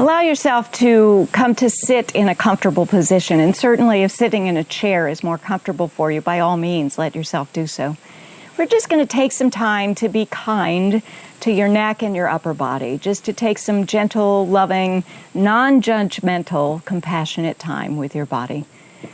Allow yourself to come to sit in a comfortable position, and certainly if sitting in a chair is more comfortable for you, by all means, let yourself do so. We're just going to take some time to be kind to your neck and your upper body, just to take some gentle, loving, non-judgmental, compassionate time with your body.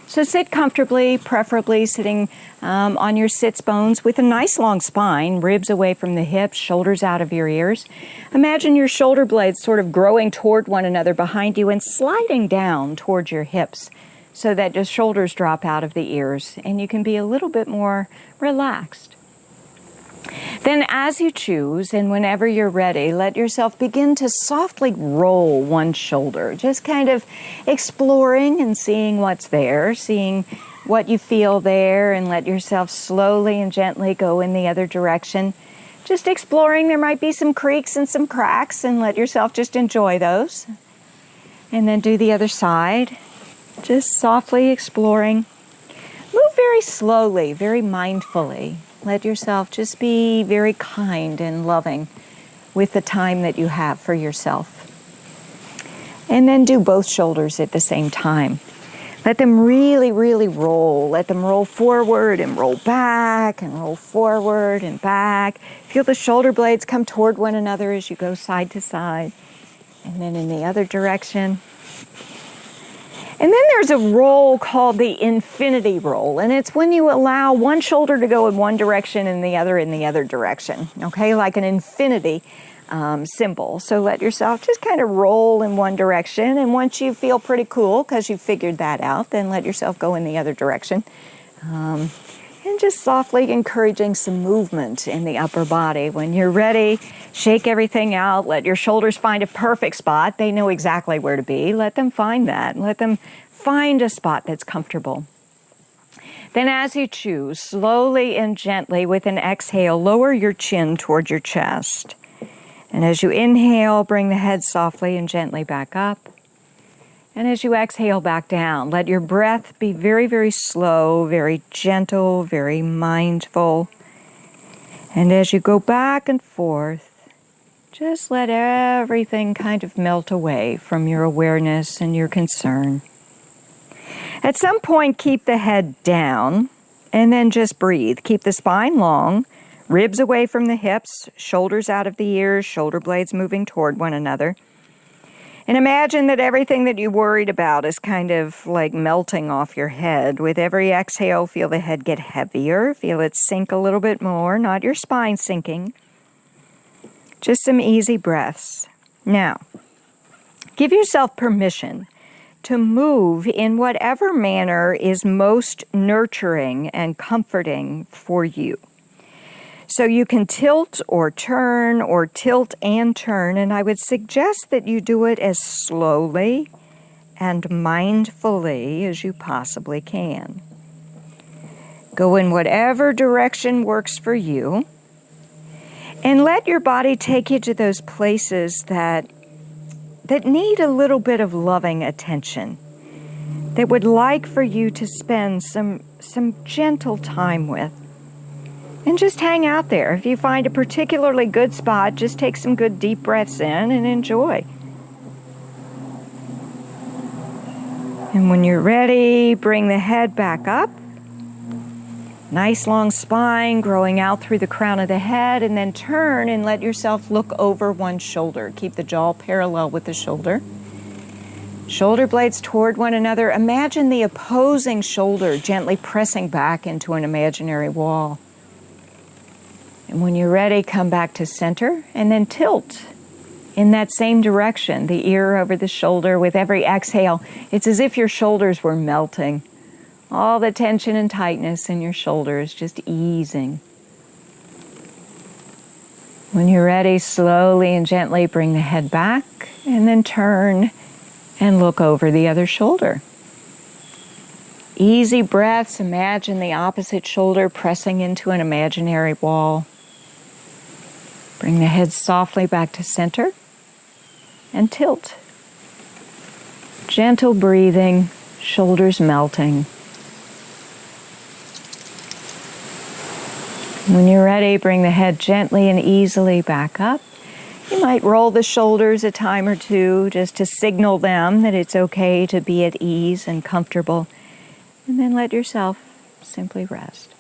So sit comfortably, preferably sitting on your sits bones with a nice long spine, ribs away from the hips, shoulders out of your ears. Imagine your shoulder blades sort of growing toward one another behind you and sliding down towards your hips so that your shoulders drop out of the ears and you can be a little bit more relaxed. Then as you choose and whenever you're ready, let yourself begin to softly roll one shoulder, just kind of exploring and seeing what's there, seeing what you feel there, and let yourself slowly and gently go in the other direction. Just exploring, there might be some creaks and some cracks, and let yourself just enjoy those. And then do the other side, just softly exploring. Move very slowly, very mindfully. Let yourself just be very kind and loving with the time that you have for yourself. And then do both shoulders at the same time. Let them really, really roll. Let them roll forward and roll back and roll forward and back. Feel the shoulder blades come toward one another as you go side to side. And then in the other direction. And then there's a roll called the infinity roll, and it's when you allow one shoulder to go in one direction and the other in the other direction, okay, like an infinity symbol. So let yourself just kind of roll in one direction, and once you feel pretty cool because you figured that out, then let yourself go in the other direction. And just softly encouraging some movement in the upper body. When you're ready, shake everything out. Let your shoulders find a perfect spot. They know exactly where to be. Let them find that. Let them find a spot that's comfortable. Then as you choose, slowly and gently with an exhale, lower your chin toward your chest. And as you inhale, bring the head softly and gently back up. And as you exhale back down, let your breath be very, very slow, very gentle, very mindful. And as you go back and forth, just let everything kind of melt away from your awareness and your concern. At some point, keep the head down and then just breathe. Keep the spine long, ribs away from the hips, shoulders out of the ears, shoulder blades moving toward one another. And imagine that everything that you worried about is kind of like melting off your head. With every exhale, feel the head get heavier. Feel it sink a little bit more, not your spine sinking. Just some easy breaths. Now, give yourself permission to move in whatever manner is most nurturing and comforting for you. So you can tilt or turn or tilt and turn, and I would suggest that you do it as slowly and mindfully as you possibly can. Go in whatever direction works for you, and let your body take you to those places that need a little bit of loving attention, that would like for you to spend some gentle time with. And just hang out there. If you find a particularly good spot, just take some good deep breaths in and enjoy. And when you're ready, bring the head back up. Nice long spine growing out through the crown of the head, and then turn and let yourself look over one shoulder. Keep the jaw parallel with the shoulder. Shoulder blades toward one another. Imagine the opposing shoulder gently pressing back into an imaginary wall. And when you're ready, come back to center and then tilt in that same direction, the ear over the shoulder. With every exhale, it's as if your shoulders were melting. All the tension and tightness in your shoulders just easing. When you're ready, slowly and gently bring the head back and then turn and look over the other shoulder. Easy breaths. Imagine the opposite shoulder pressing into an imaginary wall. Bring the head softly back to center and tilt. Gentle breathing, shoulders melting. When you're ready, bring the head gently and easily back up. You might roll the shoulders a time or two just to signal them that it's okay to be at ease and comfortable. And then let yourself simply rest.